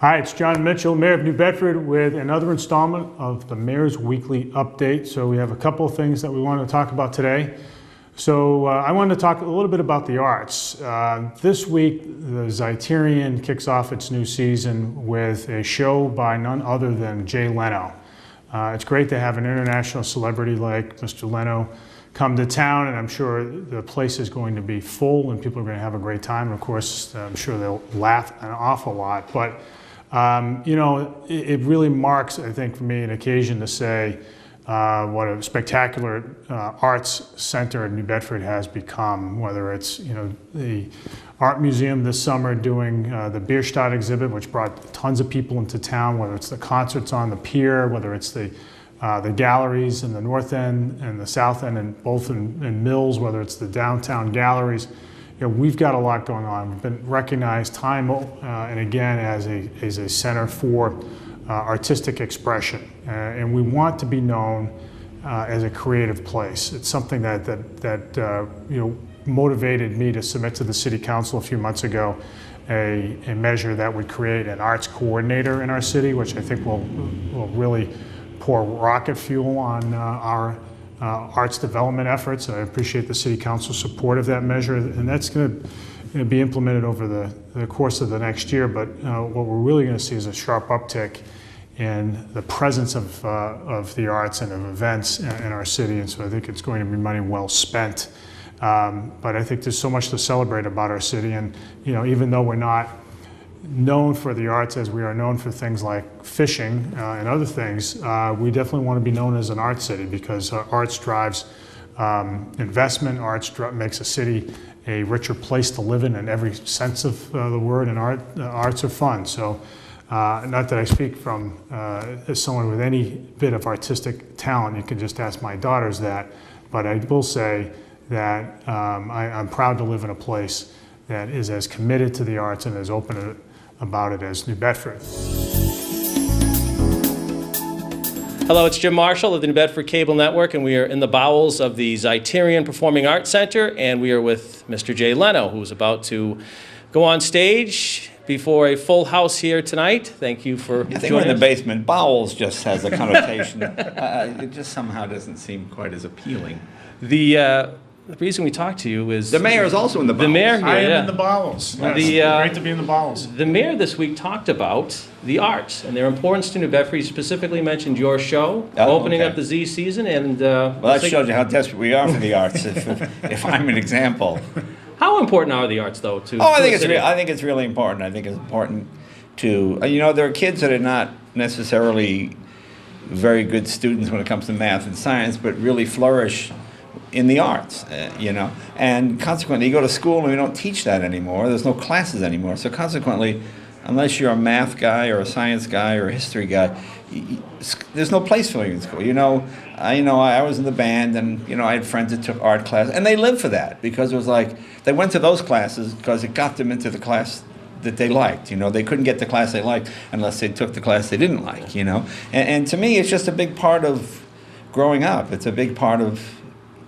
Hi, it's John Mitchell, Mayor of New Bedford, with another installment of the Mayor's Weekly Update. So we have a couple of things that we want to talk about today. So I wanted to talk a little bit about the arts. This week, the Zeiterion kicks off its new season with a show by none other than Jay Leno. It's great to have an international celebrity like Mr. Leno come to town, and I'm sure the place is going to be full and people are going to have a great time. And of course, I'm sure they'll laugh an awful lot. But you know, it really marks, I think, for me, an occasion to say what a spectacular arts center in New Bedford has become, whether it's, you know, the art museum this summer doing the Bierstadt exhibit, which brought tons of people into town, whether it's the concerts on the pier, whether it's the galleries in the north end and the south end, and both in Mills, whether it's the downtown galleries. You know, we've got a lot going on. We've been recognized time and again as a center for artistic expression, and we want to be known as a creative place. It's something that you know, motivated me to submit to the City Council a few months ago a measure that would create an arts coordinator in our city, which I think will really pour rocket fuel on our arts development efforts. I appreciate the City Council's support of that measure, and that's going to be implemented over the course of the next year. But what we're really going to see is a sharp uptick in the presence of the arts and of events in our city, and so I think it's going to be money well spent. But I think there's so much to celebrate about our city, and you know, even though we're not known for the arts as we are known for things like fishing and other things, we definitely want to be known as an art city, because arts drives investment. Arts makes a city a richer place to live in every sense of the word, and arts are fun. So not that I speak from as someone with any bit of artistic talent. You can just ask my daughters that, but I will say that I'm proud to live in a place that is as committed to the arts and as open about it as New Bedford. Hello, it's Jim Marshall of the New Bedford Cable Network, and we are in the bowels of the Zeiterion Performing Arts Center, and we are with Mr. Jay Leno, who's about to go on stage before a full house here tonight. Thank you for joining us. I think we're in the basement. Bowels just has a connotation. It just somehow doesn't seem quite as appealing. The reason we talked to you is... The mayor is also in the bowels. The mayor here, I am in the bowels. Yes. Great to be in the bowels. The mayor this week talked about the arts and their importance to New Bedford. He specifically mentioned your show, opening up the Z season, and... well, that shows you how desperate we are for the arts, if I'm an example. How important are the arts, though, to I think it's really important. I think it's important to... You know, there are kids that are not necessarily very good students when it comes to math and science, but really flourish in the arts, you know, and consequently you go to school and we don't teach that anymore. There's no classes anymore. So consequently, unless you're a math guy or a science guy or a history guy, there's no place for you in school. You know, I was in the band, and you know, I had friends that took art class, and they lived for that, because it was like they went to those classes because it got them into the class that they liked. You know, they couldn't get the class they liked unless they took the class they didn't like. You know, and to me, it's just a big part of growing up. It's a big part of,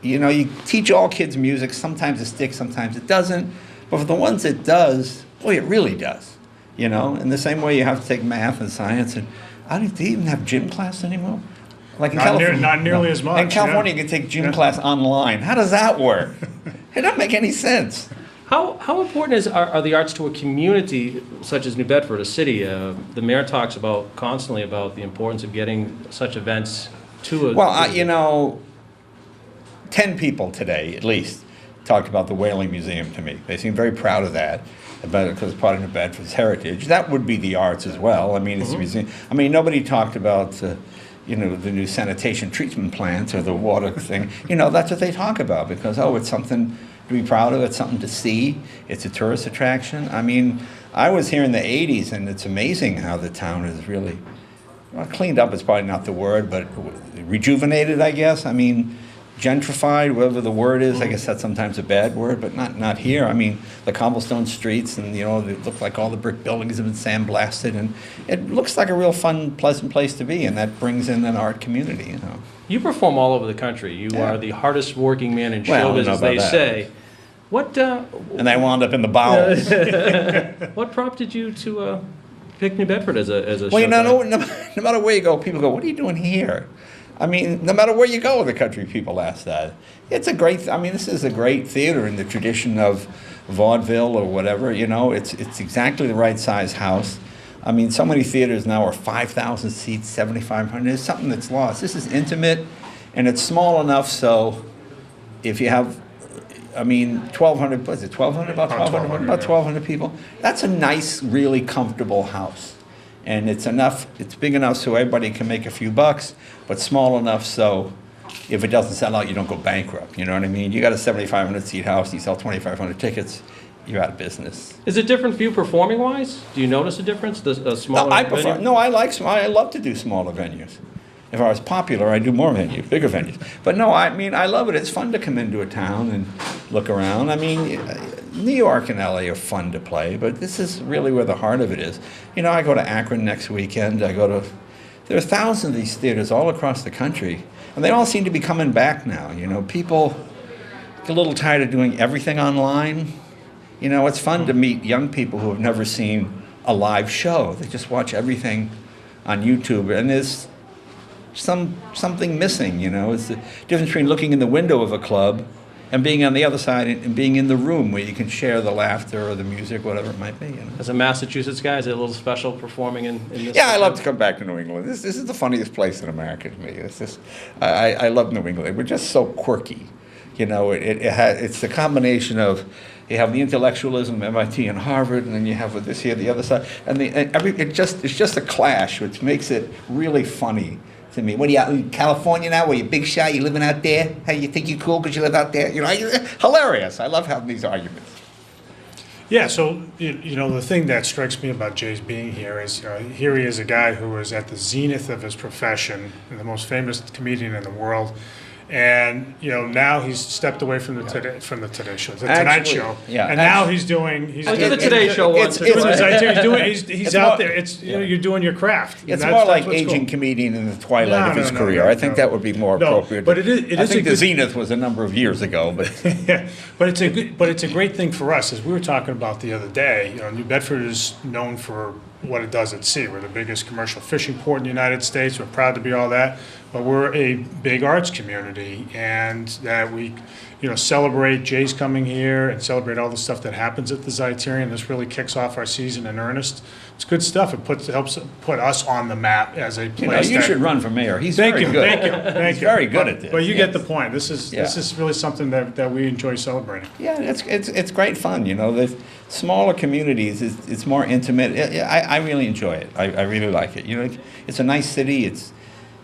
you know, you teach all kids music. Sometimes it sticks, sometimes it doesn't. But for the ones that does, boy, it really does. You know, in the same way you have to take math and science. And I don't they even have gym class anymore. Like in California, not nearly as much. In California, you can take gym class online. How does that work? It doesn't make any sense. How important are the arts to a community such as New Bedford, a city? The mayor talks about constantly about the importance of getting such events to a... Well, you know, 10 people today, at least, talked about the Whaling Museum to me. They seem very proud of that, about it because it's part of New Bedford's heritage. That would be the arts as well. I mean, it's a museum. I mean, nobody talked about, you know, the new sanitation treatment plant or the water thing. You know, that's what they talk about, because, oh, it's something to be proud of. It's something to see. It's a tourist attraction. I mean, I was here in the 80s, and it's amazing how the town is really, well, cleaned up is probably not the word, but rejuvenated, I guess. I mean, gentrified, whatever the word is. I guess that's sometimes a bad word, but not here. I mean, the cobblestone streets, and you know, they look like all the brick buildings have been sandblasted, and it looks like a real fun, pleasant place to be, and that brings in an art community, you know. You perform all over the country. You are the hardest working man in show business, they say. What? And I wound up in the bowels. What prompted you to pick New Bedford as a Well, show? no matter where you go, people go, what are you doing here? I mean, no matter where you go in the country, people ask that. It's a great, I mean, this is a great theater in the tradition of vaudeville or whatever, you know. It's exactly the right size house. I mean, so many theaters now are 5,000 seats, 7,500. There's something that's lost. This is intimate, and it's small enough so if you have, I mean, 1,200, what is it, 1,200, about 1,200? About 1,200 people. That's a nice, really comfortable house. And it's enough, it's big enough so everybody can make a few bucks, but small enough so if it doesn't sell out, you don't go bankrupt, you know what I mean? You got a 7,500 seat house, you sell 2,500 tickets, you're out of business. Is it different for you performing-wise? Do you notice a difference, a smaller venue? No, I love to do smaller venues. If I was popular, I'd do more venues, bigger venues. But no, I mean, I love it. It's fun to come into a town and look around. I mean, New York and LA are fun to play, but this is really where the heart of it is. You know, I go to Akron next weekend. There are thousands of these theaters all across the country, and they all seem to be coming back now. You know, people get a little tired of doing everything online. You know, it's fun to meet young people who have never seen a live show. They just watch everything on YouTube, and there's something missing, you know. It's the difference between looking in the window of a club and being on the other side and being in the room where you can share the laughter or the music, whatever it might be. You know? As a Massachusetts guy, is it a little special performing in this? Yeah, I love to come back to New England. This is the funniest place in America to me. It's just, I love New England. We're just so quirky. You know, it's the combination of, you have the intellectualism of MIT and Harvard, and then you have with this here, the other side, and it's just a clash, which makes it really funny to me. What are you out in California now? Where you big shot? You living out there? Hey, you think you're cool because you live out there? You know, hilarious. I love having these arguments. Yeah, so, you know, the thing that strikes me about Jay's being here is, here he is, a guy who was at the zenith of his profession, and the most famous comedian in the world. And, you know, now he's stepped away from the Today Show, the Tonight Show. Yeah. And now he's doing... I did the Today Show once. He's out there. It's, you know, you're doing your craft. It's more like aging comedian in the twilight of his career. I think that would be more appropriate. But I think the zenith was a number of years ago. But yeah, but it's a great thing for us, as we were talking about the other day. You know, New Bedford is known for what it does at sea. We're the biggest commercial fishing port in the United States. We're proud to be all that, but we're a big arts community, and that we, you know, celebrate Jay's coming here and celebrate all the stuff that happens at the Zeiterion. This really kicks off our season in earnest. It's good stuff. It helps put us on the map as a place. You should run for mayor. He's Thank very you, good. Thank He's you. very good at this. But you get the point. This is really something that we enjoy celebrating. Yeah, it's great fun. You know, the smaller communities, it's more intimate. I really enjoy it. I really like it. You know, it's a nice city. It's,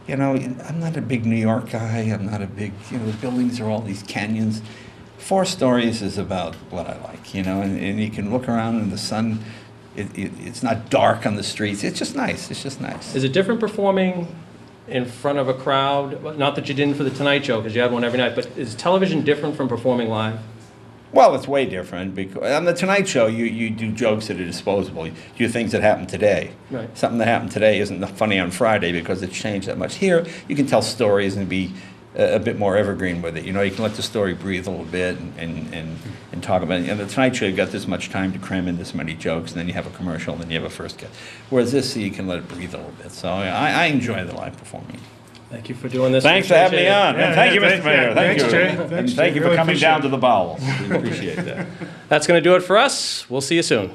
you know, I'm not a big New York guy. I'm not a big, you know, the buildings are all these canyons. 4 stories is about what I like, you know, and you can look around in the sun. It's not dark on the streets. It's just nice. It's just nice. Is it different performing in front of a crowd? Not that you didn't for the Tonight Show, because you had one every night, but is television different from performing live? Well, it's way different, because on the Tonight Show, you do jokes that are disposable. You do things that happen today. Right. Something that happened today isn't funny on Friday because it's changed that much. Here, you can tell stories and be a bit more evergreen with it. You know, you can let the story breathe a little bit and talk about it. And the Tonight Show, you've got this much time to cram in this many jokes, and then you have a commercial, and then you have a first guest. Whereas this, you can let it breathe a little bit. So I enjoy the live performing. Thank you for doing this. Thanks for having me on. Yeah, Thank you, thanks, Mr. Mayor. yeah, Thank thanks, you. Jay. And Thanks, thank Jay. you for Really coming appreciate down it. to the bowels. We appreciate that. That's going to do it for us. We'll see you soon.